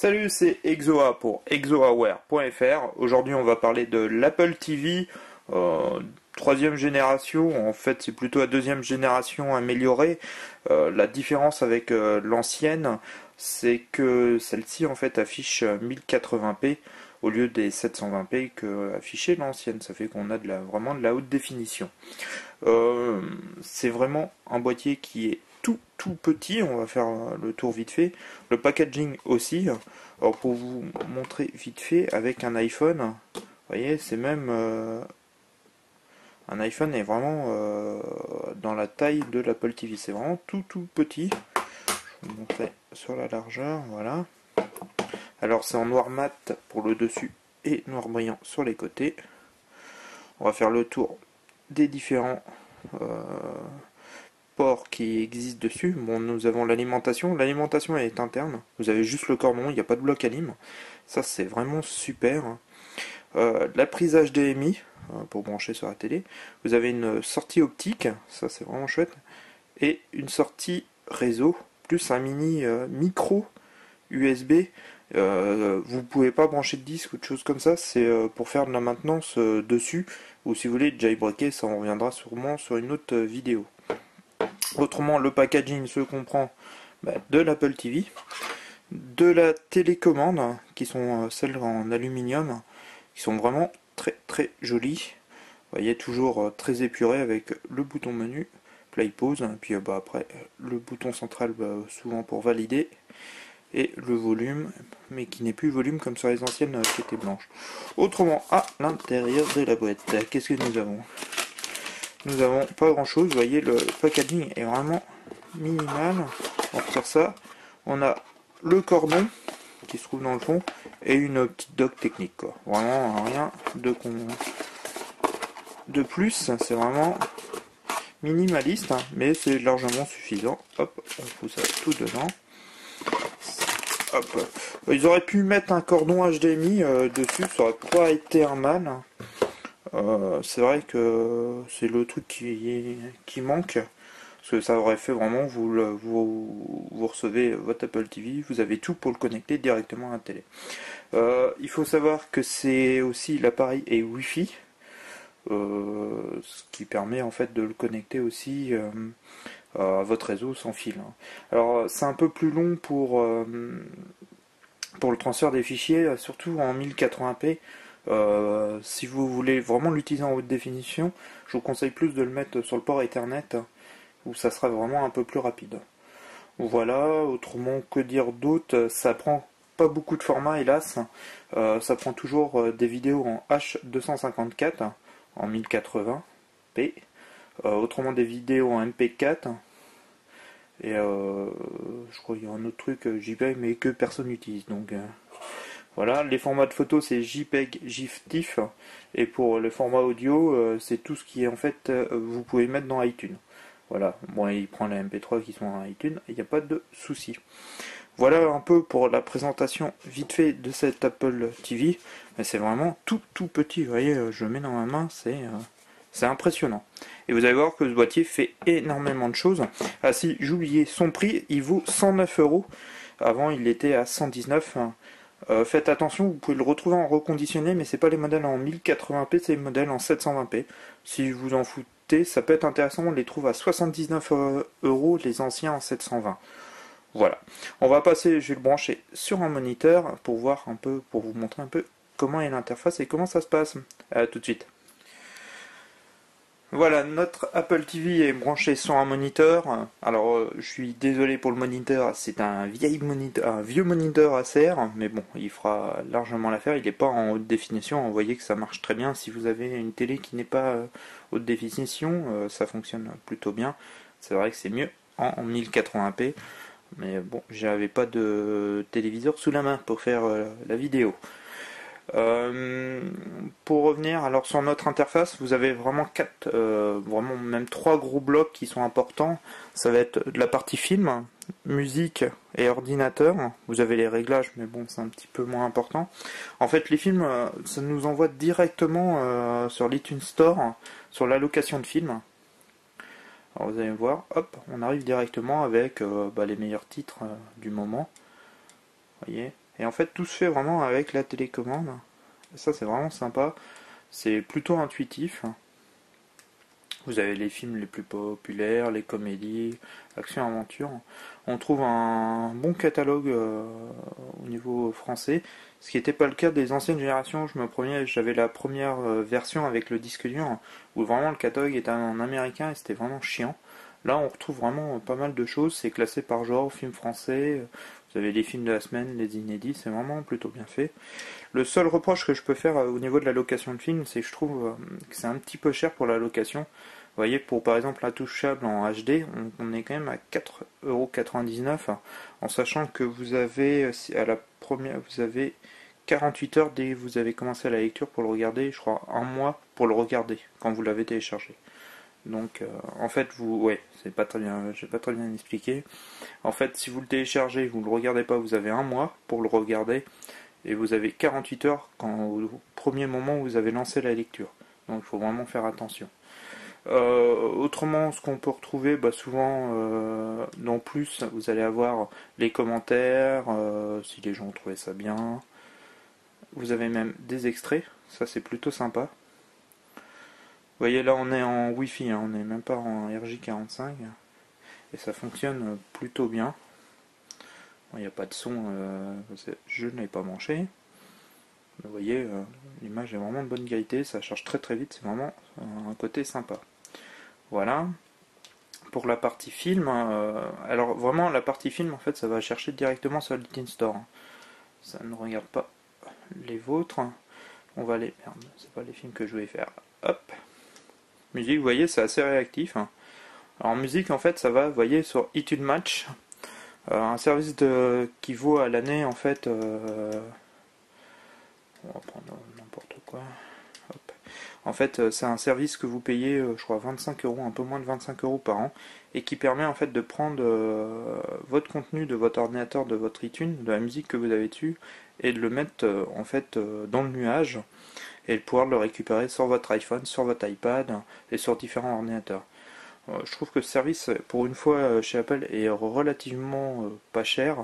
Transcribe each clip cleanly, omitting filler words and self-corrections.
Salut, c'est Exoa pour exoaware.fr. Aujourd'hui, on va parler de l'Apple TV, troisième génération. En fait, c'est plutôt la deuxième génération améliorée. La différence avec l'ancienne, c'est que celle-ci en fait affiche 1080p au lieu des 720p que affichait l'ancienne. Ça fait qu'on a vraiment de la haute définition. C'est vraiment un boîtier qui est tout petit. On va faire le tour vite fait. Le packaging aussi. Alors pour vous montrer vite fait avec un iPhone, vous voyez, c'est même un iPhone est vraiment dans la taille de l'Apple TV. C'est vraiment tout petit. Je vais vous montrer sur la largeur, voilà. Alors c'est en noir mat pour le dessus et noir brillant sur les côtés. On va faire le tour des différents ports qui existent dessus. Bon, nous avons l'alimentation. L'alimentation est interne. Vous avez juste le cordon, il n'y a pas de bloc alim. Ça, c'est vraiment super. La prise HDMI pour brancher sur la télé. Vous avez une sortie optique, ça c'est vraiment chouette. Et une sortie réseau, plus un mini micro USB. Vous pouvez pas brancher de disque ou de choses comme ça. C'est pour faire de la maintenance dessus. Ou si vous voulez jailbreaker, ça on reviendra sûrement sur une autre vidéo. Autrement, le packaging se comprend de l'Apple TV, de la télécommande, qui sont celles en aluminium, qui sont vraiment très jolies. Vous voyez, toujours très épuré avec le bouton menu, play pause, puis après le bouton central souvent pour valider, et le volume, mais qui n'est plus volume comme sur les anciennes qui étaient blanches. Autrement, à l'intérieur de la boîte, qu'est-ce que nous avons ? Nous avons pas grand chose, vous voyez, le packaging est vraiment minimal. On retire ça. On a le cordon qui se trouve dans le fond et une petite dock technique, quoi. Vraiment rien de plus, c'est vraiment minimaliste, hein, mais c'est largement suffisant. Hop, on fout ça tout dedans. Hop. Ils auraient pu mettre un cordon HDMI dessus, ça aurait pas été un mal. C'est vrai que c'est le truc qui manque, parce que ça aurait fait vraiment, vous recevez votre Apple TV, vous avez tout pour le connecter directement à la télé. Il faut savoir que c'est aussi l'appareil est Wi-Fi, ce qui permet en fait de le connecter aussi à votre réseau sans fil. Alors c'est un peu plus long pour le transfert des fichiers, surtout en 1080p. Si vous voulez vraiment l'utiliser en haute définition, je vous conseille plus de le mettre sur le port Ethernet, où ça sera vraiment un peu plus rapide. Voilà, autrement que dire d'autre, ça prend pas beaucoup de format hélas, ça prend toujours des vidéos en H254 en 1080p, autrement des vidéos en MP4, et je crois qu'il y a un autre truc JPEG mais que personne n'utilise, donc voilà. Les formats de photos c'est JPEG, GIF, TIFF, et pour le format audio c'est tout ce qui est en fait vous pouvez mettre dans iTunes. Voilà, bon, il prend les MP3 qui sont dans iTunes, il n'y a pas de souci. Voilà un peu pour la présentation vite fait de cette Apple TV, mais c'est vraiment tout petit, vous voyez, je le mets dans ma main, c'est impressionnant. Et vous allez voir que ce boîtier fait énormément de choses. Ah si, j'oubliais son prix, il vaut 109 €. Avant il était à 119. Faites attention, vous pouvez le retrouver en reconditionné, mais c'est pas les modèles en 1080p, c'est les modèles en 720p. Si vous en foutez, ça peut être intéressant, on les trouve à 79 €, les anciens en 720. Voilà. On va passer, je vais le brancher sur un moniteur pour voir un peu, pour vous montrer un peu comment est l'interface et comment ça se passe. À tout de suite. Voilà, notre Apple TV est branché sur un moniteur. Alors, je suis désolé pour le moniteur, c'est un vieux moniteur ACR, mais bon, il fera largement l'affaire. Il n'est pas en haute définition. Vous voyez que ça marche très bien. Si vous avez une télé qui n'est pas haute définition, ça fonctionne plutôt bien. C'est vrai que c'est mieux en 1080p, mais bon, j'avais pas de téléviseur sous la main pour faire la vidéo. Pour revenir alors sur notre interface, vous avez vraiment vraiment même trois gros blocs qui sont importants. Ça va être de la partie film, musique et ordinateur. Vous avez les réglages, mais bon, c'est un petit peu moins important. En fait, les films, ça nous envoie directement sur l'iTunes Store, sur l'allocation de films. Alors vous allez voir, hop, on arrive directement avec les meilleurs titres du moment. Voyez. Et en fait tout se fait vraiment avec la télécommande. Et ça c'est vraiment sympa, c'est plutôt intuitif. Vous avez les films les plus populaires, les comédies, action-aventure. On trouve un bon catalogue au niveau français, ce qui n'était pas le cas des anciennes générations. J'avais la première version avec le disque dur, où vraiment le catalogue était en américain et c'était vraiment chiant. Là, on retrouve vraiment pas mal de choses. C'est classé par genre, film français. Vous avez les films de la semaine, les inédits. C'est vraiment plutôt bien fait. Le seul reproche que je peux faire au niveau de la location de films, c'est que je trouve que c'est un petit peu cher pour la location. Vous voyez, pour par exemple Intouchable en HD, on est quand même à 4,99 € en sachant que vous avez à la première, vous avez 48 heures dès que vous avez commencé la lecture pour le regarder, je crois un mois pour le regarder quand vous l'avez téléchargé. Donc en fait ouais, c'est pas très bien, j'ai pas très bien expliqué. En fait, si vous le téléchargez, vous le regardez pas, vous avez un mois pour le regarder et vous avez 48 heures au premier moment où vous avez lancé la lecture. Donc il faut vraiment faire attention. Autrement, ce qu'on peut retrouver, souvent dans plus, vous allez avoir les commentaires, si les gens ont trouvé ça bien. Vous avez même des extraits, ça c'est plutôt sympa. Vous voyez, là on est en Wi-Fi, on n'est même pas en RJ45, et ça fonctionne plutôt bien. Il n'y a pas de son, je ne l'ai pas branché. Vous voyez, l'image est vraiment de bonne qualité, ça charge très très vite, c'est vraiment un côté sympa. Voilà. Pour la partie film, alors vraiment la partie film en fait ça va chercher directement sur le Store. Ça ne regarde pas les vôtres. On va aller. Merde, c'est pas les films que je voulais faire. Hop. Musique, vous voyez, c'est assez réactif. Alors musique en fait ça va, vous voyez, sur iTunes Match. Un service qui vaut à l'année en fait. On va prendre n'importe quoi. Hop. En fait, c'est un service que vous payez, je crois, 25 €, un peu moins de 25 € par an, et qui permet en fait de prendre votre contenu de votre ordinateur, de votre iTunes, de la musique que vous avez dessus, et de le mettre en fait dans le nuage, et de pouvoir le récupérer sur votre iPhone, sur votre iPad, et sur différents ordinateurs. Je trouve que ce service, pour une fois chez Apple, est relativement pas cher,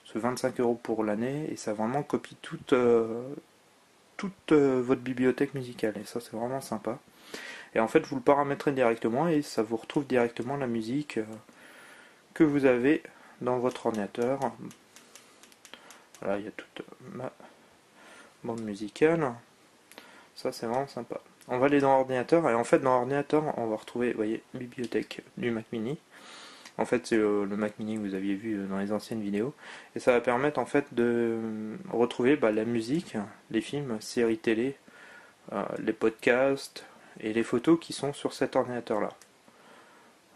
c'est 25 € pour l'année, et ça vraiment copie toute votre bibliothèque musicale, et ça c'est vraiment sympa. Et en fait vous le paramétrez directement et ça vous retrouve directement la musique que vous avez dans votre ordinateur. Voilà, il y a toute ma bande musicale, ça c'est vraiment sympa. On va aller dans l'ordinateur, et en fait dans l'ordinateur on va retrouver, vous voyez, bibliothèque du Mac Mini. En fait c'est le Mac Mini que vous aviez vu dans les anciennes vidéos, et ça va permettre en fait de retrouver la musique, les films, séries télé, les podcasts et les photos qui sont sur cet ordinateur là.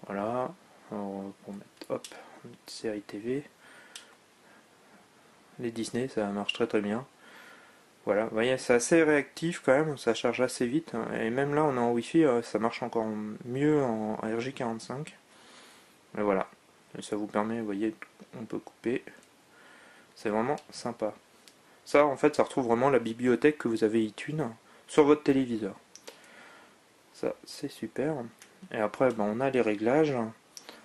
Voilà, on va mettre une série TV, les Disney, ça marche très très bien. Voilà, vous voyez, c'est assez réactif quand même, ça charge assez vite, et même là on est en Wi-Fi, ça marche encore mieux en RJ45. Et voilà, et ça vous permet, vous voyez, on peut couper, c'est vraiment sympa. Ça en fait ça retrouve vraiment la bibliothèque que vous avez iTunes sur votre téléviseur. Ça c'est super. Et après on a les réglages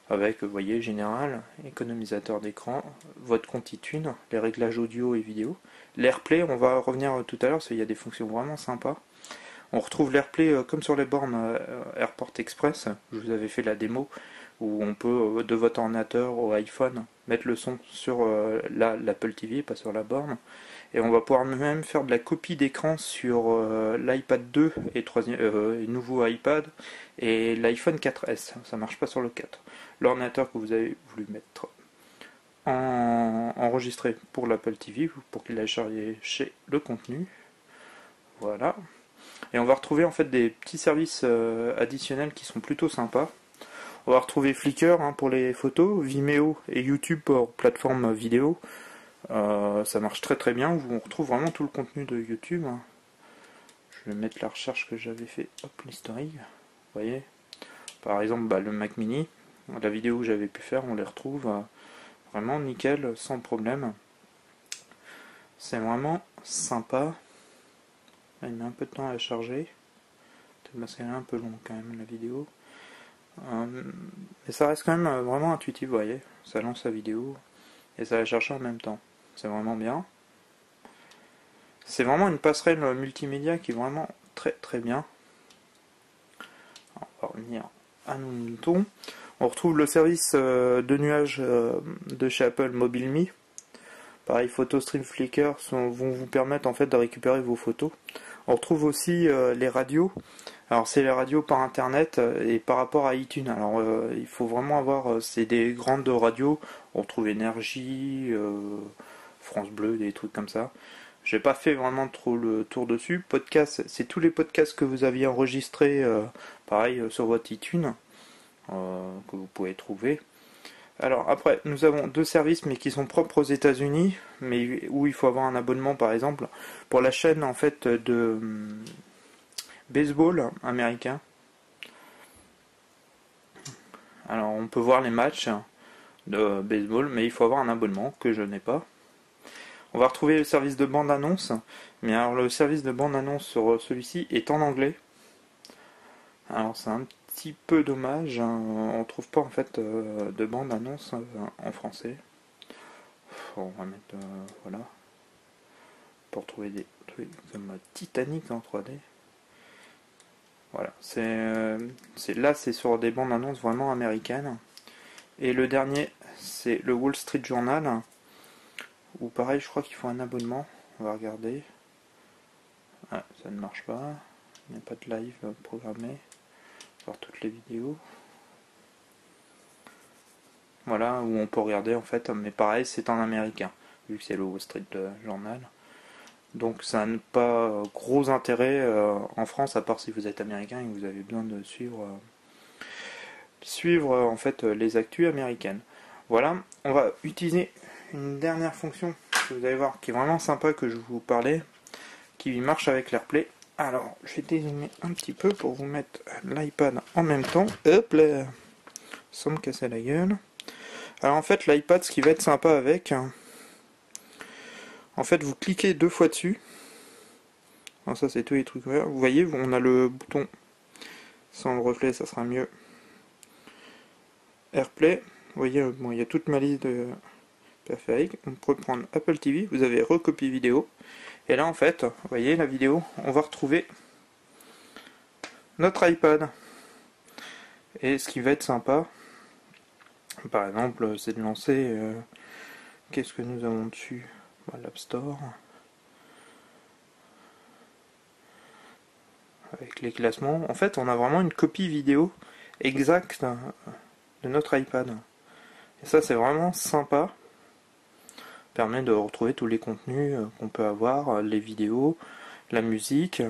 avec, vous voyez, général, économisateur d'écran, votre compte iTunes, les réglages audio et vidéo. L'AirPlay, on va revenir tout à l'heure, parce qu'il y a des fonctions vraiment sympas. On retrouve l'AirPlay comme sur les bornes Airport Express, je vous avais fait la démo, où on peut, de votre ordinateur au iPhone, mettre le son sur l'Apple TV, pas sur la borne. Et on va pouvoir même faire de la copie d'écran sur l'iPad 2 et nouveau iPad et l'iPhone 4S. Ça marche pas sur le 4. L'ordinateur que vous avez voulu mettre enregistré pour l'Apple TV pour qu'il aille chercher le contenu. Voilà. Et on va retrouver en fait des petits services additionnels qui sont plutôt sympas. On va retrouver Flickr pour les photos, Vimeo et YouTube pour plateforme vidéo. Ça marche très très bien, on retrouve vraiment tout le contenu de YouTube. Je vais mettre la recherche que j'avais fait, hop, l'historique. Vous voyez, par exemple le Mac Mini, la vidéo que j'avais pu faire, on les retrouve vraiment nickel, sans problème. C'est vraiment sympa. Là, il met un peu de temps à charger, parce qu'elle est un peu longue quand même la vidéo. Mais ça reste quand même vraiment intuitif, vous voyez. Ça lance la vidéo et ça va chercher en même temps. C'est vraiment bien. C'est vraiment une passerelle multimédia qui est vraiment très très bien. Alors, on va revenir à nos moutons. On retrouve le service de nuage de chez Apple, MobileMe. Pareil, PhotoStream, Flickr vont vous permettre en fait de récupérer vos photos. On retrouve aussi les radios. Alors c'est les radios par internet et par rapport à iTunes. Alors il faut vraiment avoir, c'est des grandes radios. On retrouve Énergie, France Bleu, des trucs comme ça. J'ai pas fait vraiment trop le tour dessus. Podcast, c'est tous les podcasts que vous aviez enregistrés, pareil sur votre iTunes, que vous pouvez trouver. Alors après, nous avons deux services mais qui sont propres aux États-Unis, mais où il faut avoir un abonnement par exemple pour la chaîne en fait de baseball américain. Alors on peut voir les matchs de baseball, mais il faut avoir un abonnement que je n'ai pas. On va retrouver le service de bande-annonce, mais alors le service de bande-annonce sur celui-ci est en anglais. Alors c'est un petit peu dommage, hein. On trouve pas en fait de bande-annonce en français. On va mettre voilà pour trouver des trucs comme Titanic en 3D. Voilà, c'est sur des bandes annonces vraiment américaines. Et le dernier, c'est le Wall Street Journal, où pareil, je crois qu'il faut un abonnement. On va regarder. Ah, ça ne marche pas. Il n'y a pas de live programmé. Voir toutes les vidéos. Voilà, où on peut regarder en fait, mais pareil, c'est en américain, vu que c'est le Wall Street Journal. Donc ça n'a pas gros intérêt en France, à part si vous êtes américain et que vous avez besoin de suivre en fait les actus américaines. Voilà, on va utiliser une dernière fonction que vous allez voir qui est vraiment sympa, que je vous parlais, qui marche avec l'AirPlay. Alors, je vais dézoomer un petit peu pour vous mettre l'iPad en même temps. Hop là, sans me casser la gueule. Alors en fait, l'iPad, ce qui va être sympa avec, en fait, vous cliquez 2 fois dessus. Alors ça, c'est tous les trucs verts. Vous voyez, on a le bouton sans le reflet, ça sera mieux. AirPlay, vous voyez, bon, il y a toute ma liste de périphériques. On peut prendre Apple TV, vous avez recopie vidéo. Et là, en fait, vous voyez la vidéo, on va retrouver notre iPad. Et ce qui va être sympa, par exemple, c'est de lancer... qu'est-ce que nous avons dessus? L'App Store. Avec les classements. En fait, on a vraiment une copie vidéo exacte de notre iPad. Et ça, c'est vraiment sympa. Ça permet de retrouver tous les contenus qu'on peut avoir, les vidéos, la musique.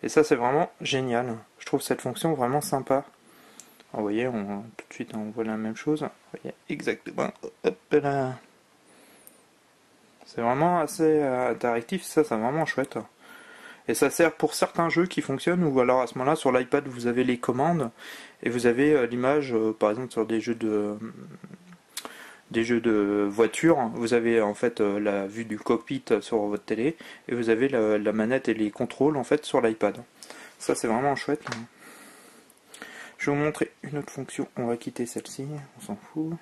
Et ça, c'est vraiment génial. Je trouve cette fonction vraiment sympa. Alors, vous voyez, tout de suite, on voit la même chose. Vous voyez, exactement. Hop là. C'est vraiment assez interactif, ça c'est vraiment chouette. Et ça sert pour certains jeux qui fonctionnent, ou alors à ce moment-là sur l'iPad vous avez les commandes et vous avez l'image, par exemple sur des jeux de voiture, vous avez en fait la vue du cockpit sur votre télé et vous avez la manette et les contrôles en fait sur l'iPad. Ça c'est vraiment chouette. Je vais vous montrer une autre fonction, on va quitter celle-ci, on s'en fout.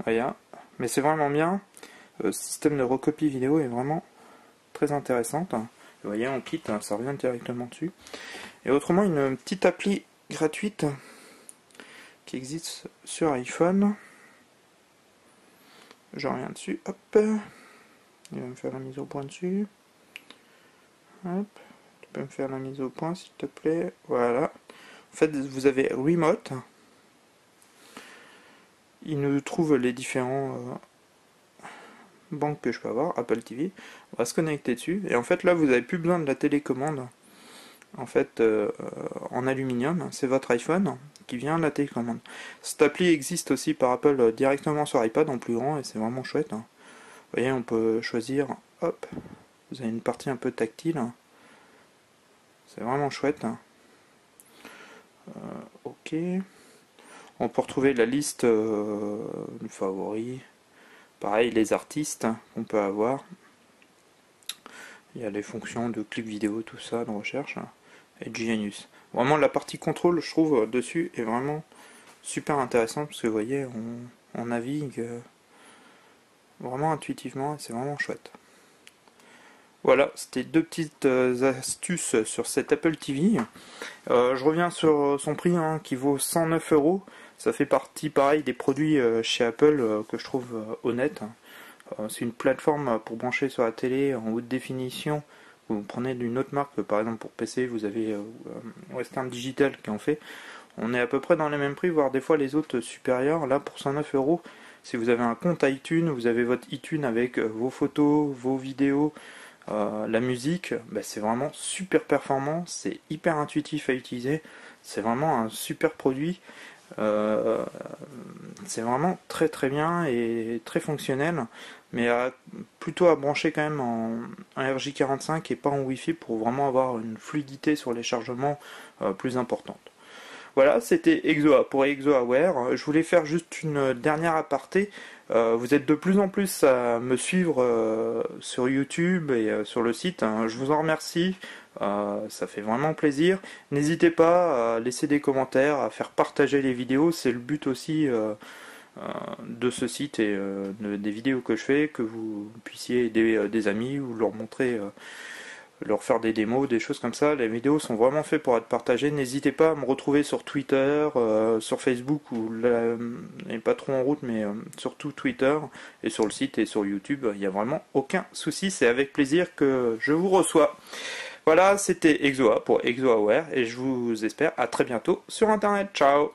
Voilà, mais c'est vraiment bien. Le système de recopie vidéo est vraiment très intéressante. Vous voyez, on quitte, ça revient directement dessus. Et autrement, une petite appli gratuite qui existe sur iPhone. Je reviens dessus, hop. Il va me faire la mise au point dessus. Hop. Tu peux me faire la mise au point, s'il te plaît. Voilà. En fait, vous avez Remote. Il nous trouve les différents... banque que je peux avoir, Apple TV, on va se connecter dessus, et en fait là vous n'avez plus besoin de la télécommande en fait en aluminium, c'est votre iPhone qui vient de la télécommande. Cette appli existe aussi par Apple directement sur iPad en plus grand et c'est vraiment chouette. Vous voyez, on peut choisir, hop, vous avez une partie un peu tactile, c'est vraiment chouette. Ok, on peut retrouver la liste de favoris. Pareil, les artistes qu'on peut avoir. Il y a les fonctions de clip vidéo, tout ça, de recherche. Et Genius. Vraiment, la partie contrôle, je trouve, dessus est vraiment super intéressante. Parce que vous voyez, on navigue vraiment intuitivement, et c'est vraiment chouette. Voilà, c'était deux petites astuces sur cet Apple TV. Je reviens sur son prix hein, qui vaut 109 euros. Ça fait partie pareil des produits chez Apple que je trouve honnêtes. C'est une plateforme pour brancher sur la télé en haute définition. Vous prenez d'une autre marque, par exemple pour PC, vous avez Western Digital qui en fait. On est à peu près dans les mêmes prix, voire des fois les autres supérieurs. Là pour 109 euros, si vous avez un compte iTunes, vous avez votre iTunes avec vos photos, vos vidéos, la musique, bah, c'est vraiment super performant, c'est hyper intuitif à utiliser, c'est vraiment un super produit. Euh, c'est vraiment très très bien et très fonctionnel, mais plutôt à brancher quand même en RJ45 et pas en Wi-Fi pour vraiment avoir une fluidité sur les chargements plus importante. Voilà, c'était Exoa pour ExoAware. Je voulais faire juste une dernière aparté. Vous êtes de plus en plus à me suivre sur YouTube et sur le site, hein. Je vous en remercie. Ça fait vraiment plaisir. N'hésitez pas à laisser des commentaires, à faire partager les vidéos. C'est le but aussi de ce site et des vidéos que je fais, que vous puissiez aider des amis ou leur montrer leur faire des démos, des choses comme ça. Les vidéos sont vraiment faites pour être partagées. N'hésitez pas à me retrouver sur Twitter, sur Facebook, ou pas trop en route, mais surtout Twitter, et sur le site et sur YouTube. Il n'y a vraiment aucun souci, c'est avec plaisir que je vous reçois. Voilà, c'était Exoa pour ExoAware, et je vous espère à très bientôt sur Internet. Ciao!